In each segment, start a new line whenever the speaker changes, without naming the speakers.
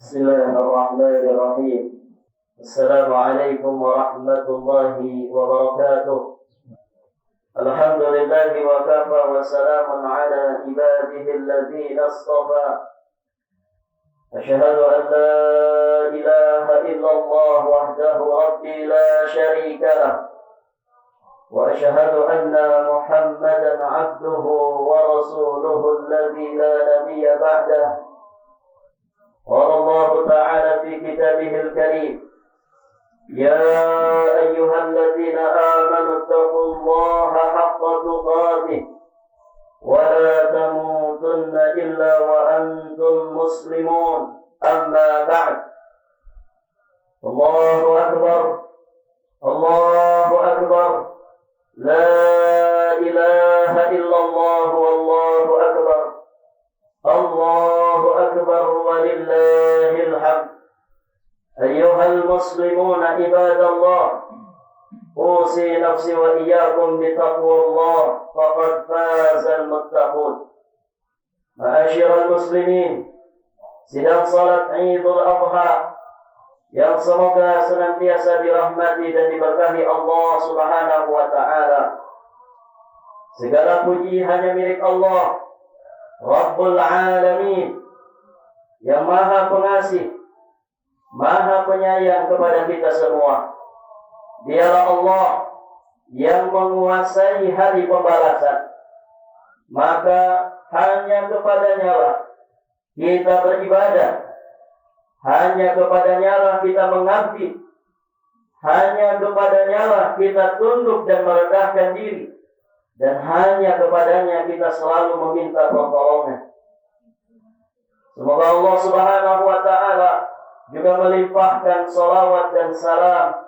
Bismillahirrahmanirrahim. Assalamualaikum warahmatullahi wabarakatuh. Alhamdulillahi wa kafa wa salamun ala ibadihi alladhina astafa. Asyhadu an la ilaha illallah wahdahu rabbi la syarika lah. Wa asyhadu anna Muhammadan abduhu wa rasuluhu alladhi la nabiyya ba'dah. قال الله تعالى في كتابه الكريم يا أيها الذين آمنوا اتقوا الله حق تقاته ولا تموتن إلا وأنتم مسلمون أما بعد الله أكبر الله أكبر لا إله إلا الله والله أكبر الله أكبر ولله الحمد. أيها المسلمون عباد الله، أوصي نفسي وإياكم بتقوى الله فقد فاز المتقون. Ma'asyiral muslimin, sidang salat Idul Adha yang semoga senantiasa dirahmati dan diberkahi Allah Subhanahu wa taala. Segala puji hanya milik Allah Rabbul Alamin, yang maha pengasih, maha penyayang kepada kita semua. Dialah Allah yang menguasai hari pembalasan. Maka hanya kepadanya lah kita beribadah, hanya kepadanya lah kita mengabdi, hanya kepadanya lah kita tunduk dan merendahkan diri, dan hanya kepadanya kita selalu meminta pertolongan. Semoga Allah Subhanahu wa taala juga melimpahkan salawat dan salam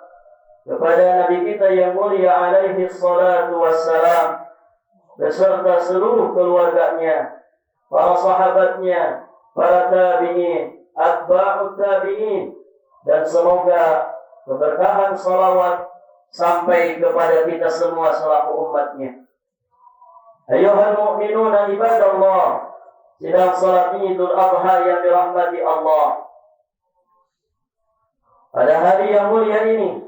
kepada Nabi kita yang mulia alaihi salatu wassalam beserta seluruh keluarganya, para sahabatnya, para tabi'in, atba'ut tabi'in, dan semoga keberkahan salawat sampai kepada kita semua selaku umatnya. Ayuhal mu'minuna ibadallah, sidang salat Idul Adha yang dirahmati Allah. Pada hari yang mulia ini,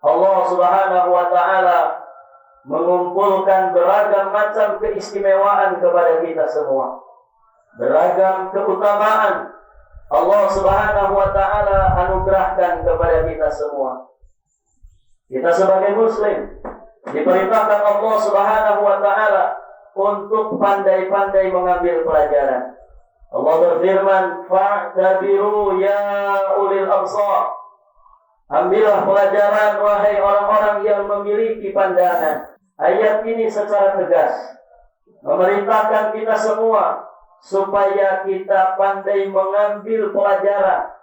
Allah Subhanahu wa taala mengumpulkan beragam macam keistimewaan kepada kita semua. Beragam keutamaan Allah Subhanahu wa taala anugerahkan kepada kita semua. Kita sebagai muslim diperintahkan Allah Subhanahu wa taala untuk pandai-pandai mengambil pelajaran. Allah berfirman, "Fa'tabiru ya ulil absar." Ambillah pelajaran wahai orang-orang yang memiliki pandangan. Ayat ini secara tegas memerintahkan kita semua supaya kita pandai mengambil pelajaran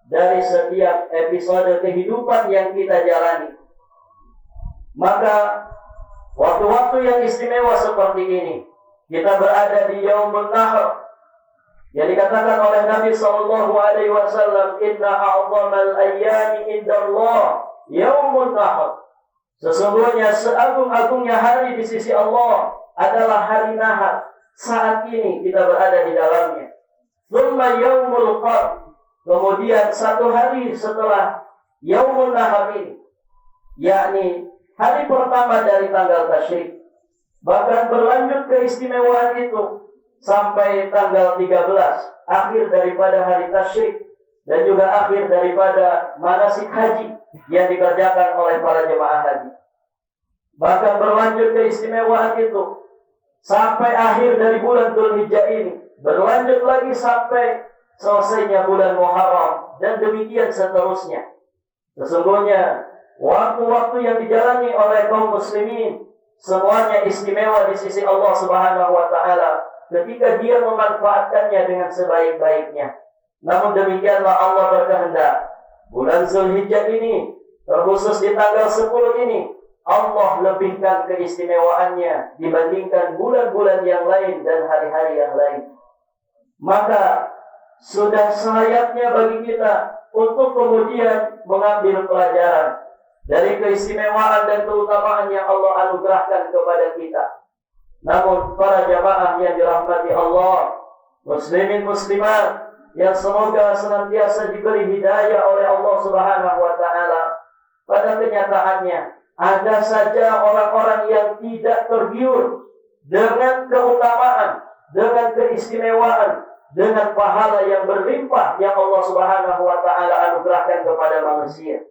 dari setiap episode kehidupan yang kita jalani. Maka waktu-waktu yang istimewa seperti ini, kita berada di Yaumun Nahr, yang dikatakan oleh Nabi sallallahu alaihi wasallam, "Inna a'dhamal ayyami indallah Yaumun Nahr." Sesungguhnya seagung-agungnya hari di sisi Allah adalah hari Nahar. Saat ini kita berada di dalamnya. Tsumma Yaumul Qadr. Kemudian satu hari setelah Yaumun Nahr ini, yakni hari pertama dari tanggal tasyrik, bahkan berlanjut keistimewaan itu sampai tanggal 13, akhir daripada hari tasyrik, dan juga akhir daripada manasik haji yang dikerjakan oleh para jemaah haji. Bahkan berlanjut keistimewaan itu sampai akhir dari bulan Dzulhijjah ini, berlanjut lagi sampai selesainya bulan Muharram, dan demikian seterusnya. Sesungguhnya waktu-waktu yang dijalani oleh kaum muslimin semuanya istimewa di sisi Allah Subhanahu wa taala ketika dia memanfaatkannya dengan sebaik-baiknya. Namun demikianlah Allah berkehendak, bulan Dzulhijjah ini, terkhusus di tanggal 10 ini, Allah lebihkan keistimewaannya dibandingkan bulan-bulan yang lain dan hari-hari yang lain. Maka sudah selayaknya bagi kita untuk kemudian mengambil pelajaran dari keistimewaan dan keutamaan yang Allah anugerahkan kepada kita. Namun para jamaah yang dirahmati Allah, muslimin muslimat yang semoga senantiasa diberi hidayah oleh Allah Subhanahu wa taala. Pada kenyataannya, ada saja orang-orang yang tidak tergiur dengan keutamaan, dengan keistimewaan, dengan pahala yang berlimpah yang Allah Subhanahu wa taala anugerahkan kepada manusia.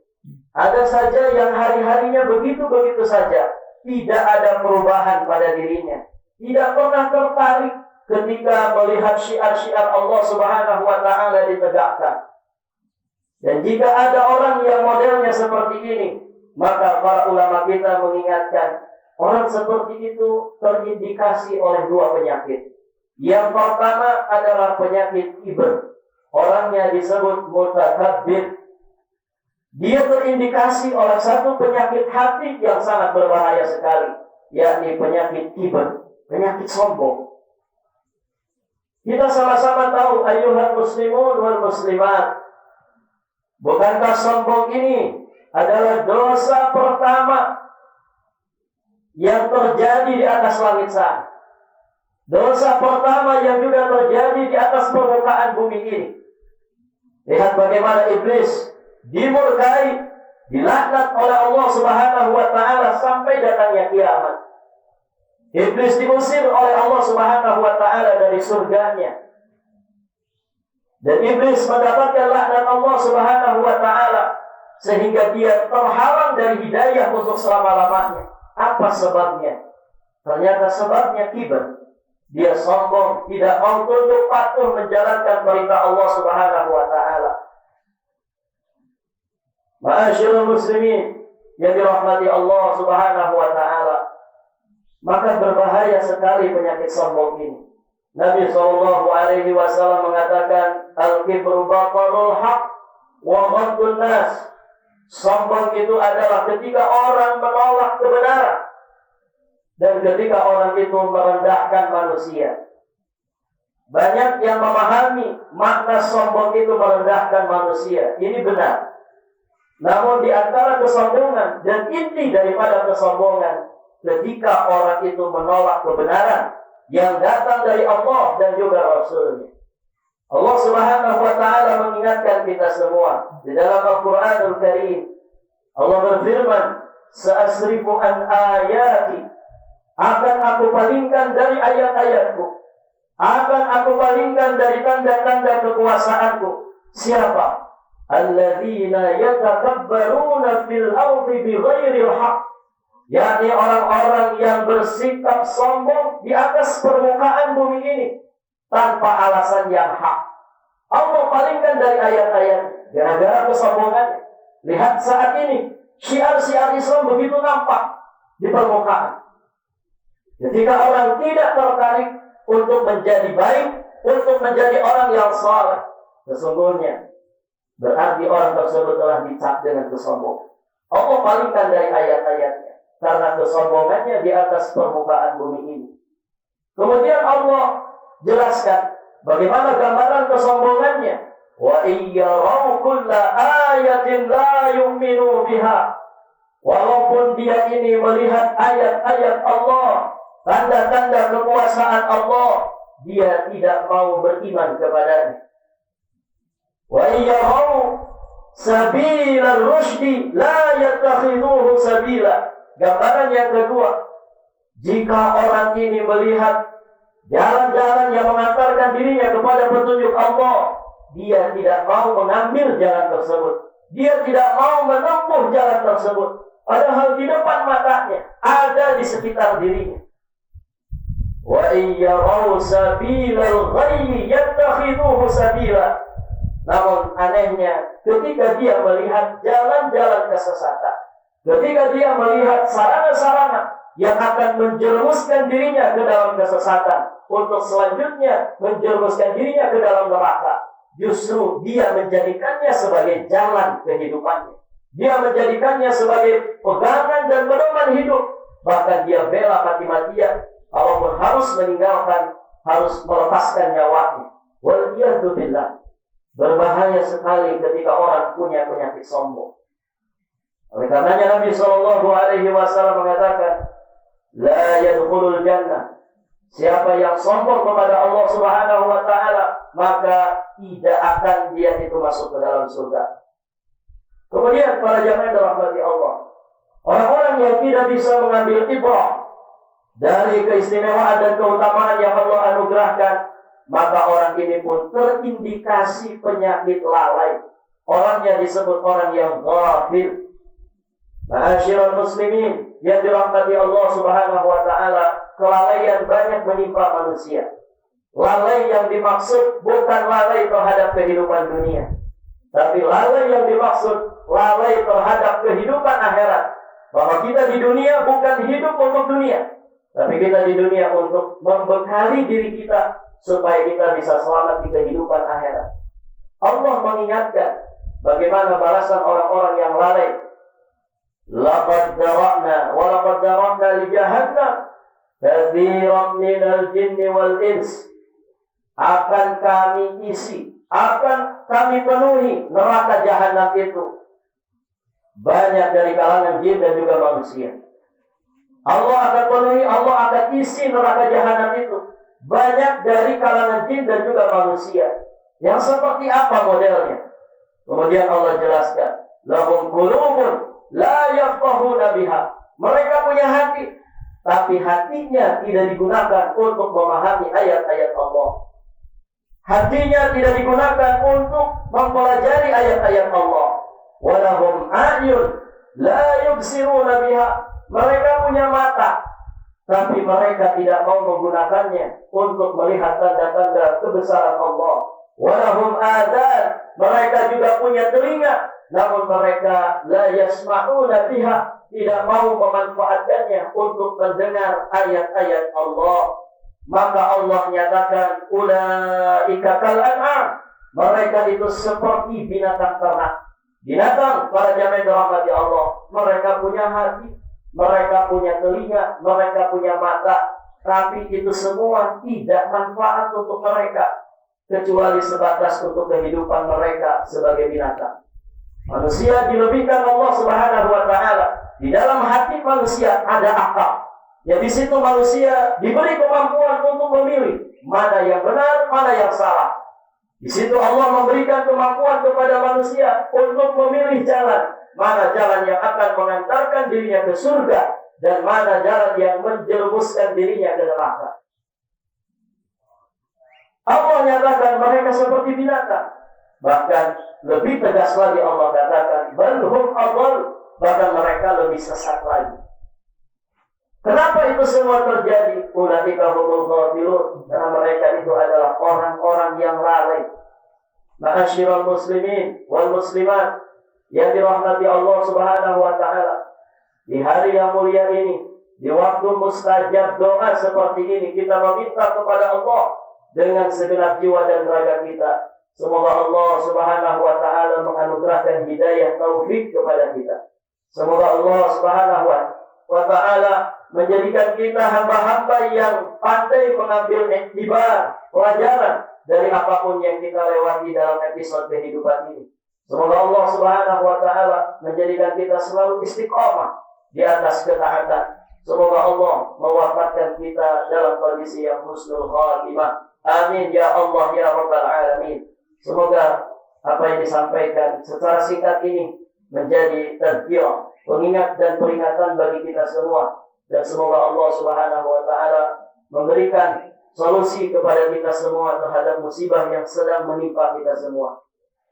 Ada saja yang hari-harinya begitu-begitu saja, tidak ada perubahan pada dirinya, tidak pernah tertarik ketika melihat syiar-syiar Allah Subhanahu wa taala ditegakkan. Dan jika ada orang yang modelnya seperti ini, maka para ulama kita mengingatkan, orang seperti itu terindikasi oleh dua penyakit. Yang pertama adalah penyakit kibr. Orangnya disebut mutakabbir. Dia terindikasi oleh satu penyakit hati yang sangat berbahaya sekali, yakni penyakit kibr, penyakit sombong. Kita sama-sama tahu, ayyuhal muslimun wal muslimat, bukankah sombong ini adalah dosa pertama yang terjadi di atas langit sana? Dosa pertama yang juga terjadi di atas permukaan bumi ini. Lihat bagaimana iblis dimurkai, dilaknat oleh Allah Subhanahu wa taala sampai datangnya kiamat. Iblis diusir oleh Allah Subhanahu wa taala dari surganya. Dan iblis mendapatkan laknat Allah Subhanahu wa taala sehingga dia terhalang dari hidayah untuk selama-lamanya. Apa sebabnya? Ternyata sebabnya kibr. Dia sombong, tidak mau tunduk patuh menjalankan perintah Allah Subhanahu wa taala. Ma'asyiral muslimin yang dirahmati Allah Subhanahu wa taala, maka berbahaya sekali penyakit sombong ini. Nabi SAW mengatakan, al-kibru batarul haq wa ghamdun nas. Sombong itu adalah ketika orang menolak kebenaran dan ketika orang itu merendahkan manusia. Banyak yang memahami makna sombong itu merendahkan manusia. Ini benar. Namun di antara kesombongan dan inti daripada kesombongan, ketika orang itu menolak kebenaran yang datang dari Allah dan juga Rasulnya. Allah Subhanahu wa taala mengingatkan kita semua di dalam Al-Qur'anul Karim. Allah berfirman, "Sa'asrifu an ayati." Akan aku palingkan dari ayat-ayatku. Akan aku palingkan dari tanda-tanda kekuasaanku. Siapa? Alladzina yatakabbaruna fil ardi bighairil haqq. Yakni orang-orang yang bersikap sombong di atas permukaan bumi ini tanpa alasan yang hak. Allah palingkan dari ayat-ayat gara-gara kesombongannya. Lihat saat ini syiar-syiar Islam begitu nampak di permukaan. Ketika orang tidak tertarik untuk menjadi baik, untuk menjadi orang yang saleh, sesungguhnya berarti orang tersebut telah dicap dengan kesombongan. Allah palingkan dari ayat-ayatnya karena kesombongannya di atas permukaan bumi ini. Kemudian Allah jelaskan bagaimana gambaran kesombongannya. Wa iyyaraw kulla ayatin la yu'minu biha. Walaupun dia ini melihat ayat-ayat Allah, tanda-tanda kekuasaan Allah, dia tidak mau beriman kepadanya. Wa iyyaraw sabilal rusydi la yattakhiduhu sabila. Gambaran yang kedua, jika orang ini melihat jalan-jalan yang mengantarkan dirinya kepada petunjuk Allah, dia tidak mau mengambil jalan tersebut. Dia tidak mau menempuh jalan tersebut. Padahal di depan matanya, ada di sekitar dirinya. Wa iyyaraw sabilal ghayyi yattakhiduhu sabila. Namun anehnya, ketika dia melihat jalan-jalan kesesatan, ketika dia melihat sarana-sarana yang akan menjerumuskan dirinya ke dalam kesesatan, untuk selanjutnya menjerumuskan dirinya ke dalam neraka, justru dia menjadikannya sebagai jalan kehidupannya. Dia menjadikannya sebagai pegangan dan pedoman hidup. Bahkan dia bela mati-matian, walaupun harus meninggalkan, harus melepaskan nyawanya. Waliyadu billah. Berbahaya sekali ketika orang punya penyakit sombong. Oleh karenanya Nabi SAW mengatakan, la yadkhulul jannah, Siapa yang sombong kepada Allah Subhanahu wa taala, maka tidak akan dia itu masuk ke dalam surga. Kemudian para jamaah yang dirahmati Allah, orang-orang yang tidak bisa mengambil ibrah dari keistimewaan dan keutamaan yang Allah anugerahkan, maka orang ini pun terindikasi penyakit lalai. Orangnya disebut orang yang ghafil. Ma'asyiral muslimin yang dirahmati Allah Subhanahu wa taala, kelalaian banyak menimpa manusia. Lalai yang dimaksud bukan lalai terhadap kehidupan dunia, tapi lalai yang dimaksud lalai terhadap kehidupan akhirat. Bahwa kita di dunia bukan hidup untuk dunia, tapi kita di dunia untuk membekali diri kita supaya kita bisa selamat di kehidupan akhirat. Allah mengingatkan bagaimana balasan orang-orang yang lalai. Laqad dara'na wa laqad dara'na li jahannam katsiran minal jinni wal ins. Akan kami isi, akan kami penuhi neraka jahanam itu banyak dari kalangan jin dan juga manusia. Allah akan penuhi, Allah akan isi neraka jahanam itu banyak dari kalangan jin dan juga manusia. Yang seperti apa modelnya? Kemudian Allah jelaskan, lahum qulubun la yafqahuna biha. Mereka punya hati, tapi hatinya tidak digunakan untuk memahami ayat-ayat Allah. Hatinya tidak digunakan untuk mempelajari ayat-ayat Allah. Walahum a'yun la yubsiruna biha. Mereka punya mata, tapi mereka tidak mau menggunakannya untuk melihat tanda-tanda kebesaran Allah. Walahum adan, mereka juga punya telinga, namun mereka la yasma'una biha, tidak mau memanfaatkannya untuk mendengar ayat-ayat Allah. Maka Allah nyatakan, ulaika kal an'am, mereka itu seperti binatang ternak. Binatang, para jamaah dirahmati Allah, mereka punya hati, mereka punya telinga, mereka punya mata, tapi itu semua tidak manfaat untuk mereka, kecuali sebatas untuk kehidupan mereka sebagai binatang. Manusia dilebihkan Allah Subhanahu wa taala. Di dalam hati manusia ada akal. Ya, di situ manusia diberi kemampuan untuk memilih mana yang benar, mana yang salah. Di situ Allah memberikan kemampuan kepada manusia untuk memilih jalan, mana jalan yang akan mengantarkan dirinya ke surga dan mana jalan yang menjerumuskan dirinya ke neraka. Allah nyatakan mereka seperti binatang. Bahkan lebih tegas lagi Allah katakan, balhum adall, bahkan mereka lebih sesat lagi. Kenapa itu semua terjadi? Ulaika humul ghafilun, karena mereka itu adalah orang-orang yang lalai. Ma'asyiral muslimin wal muslimat yang dirahmati Allah Subhanahu wa taala, di hari yang mulia ini, di waktu mustajab doa seperti ini, kita meminta kepada Allah dengan segenap jiwa dan raga kita. Semoga Allah Subhanahu wa taala menganugerahkan hidayah taufik kepada kita. Semoga Allah Subhanahu wa taala menjadikan kita hamba-hamba yang pandai mengambil iktibar, pelajaran dari apapun yang kita lewati dalam episode kehidupan ini. Semoga Allah Subhanahu wa taala menjadikan kita selalu istiqomah di atas ketaatan. Semoga Allah mewafatkan kita dalam kondisi yang husnul khatimah. Amin ya Allah ya Rabbal alamin. Semoga apa yang disampaikan secara singkat ini menjadi tadzkirah, pengingat dan peringatan bagi kita semua. Dan semoga Allah Subhanahu wa taala memberikan solusi kepada kita semua terhadap musibah yang sedang menimpa kita semua.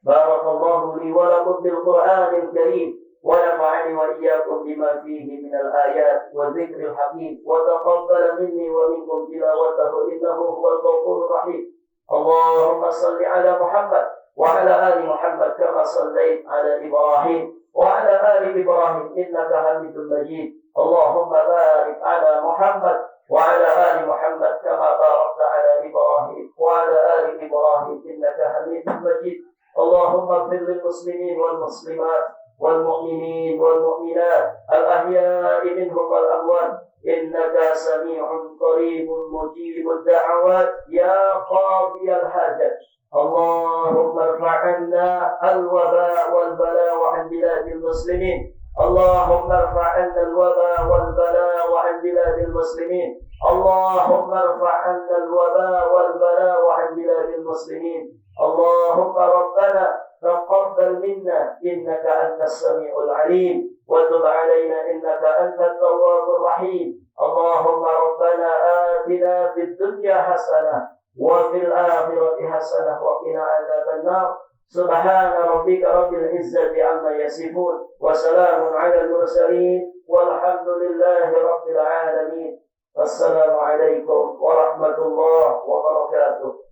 Barakallahu li wa lakum bil Qur'anil Karim wa nafa'ani wa iyyakum bima fihi minal ayat wa dzikril hakim wa taqabbal minni wa minkum tilawatahu innahu huwal ghafurur rahim. Allahumma salli ala Muhammad wa ala ali Muhammad kama shallaita ala Ibrahim wa ala ali Ibrahim innaka Hamidum Majid. Allahumma barik ala Muhammad wa ala ali Muhammad kama barakta ala Ibrahim wa ala ali Ibrahim innaka Hamidum Majid. Allahumma ighfir lil muslimin wal muslimat wal mu'minin wal mu'minat al ahya'i minhum wal amwat innaka sami'un qaribun mujibud da'awat ya qadiyal hajat. Allahumma irfa' 'anna al waba wal bala wa 'an biladil muslimin اللهم ارفع عنا الوباء والبلاء وعن بلاد المسلمين. اللهم ارفع عنا الوباء والبلاء وعن بلاد المسلمين. اللهم ربنا تقبل منا إنك أنت السميع العليم، وتب علينا إنك أنت التواب الرحيم. اللهم ربنا آتنا في الدنيا حسنة وفي الآخرة حسنة وقنا عذاب النار. سبحان ربك رب العزة عما يصفون وسلام على المرسلين والحمد لله رب العالمين. السلام عليكم ورحمة الله وبركاته.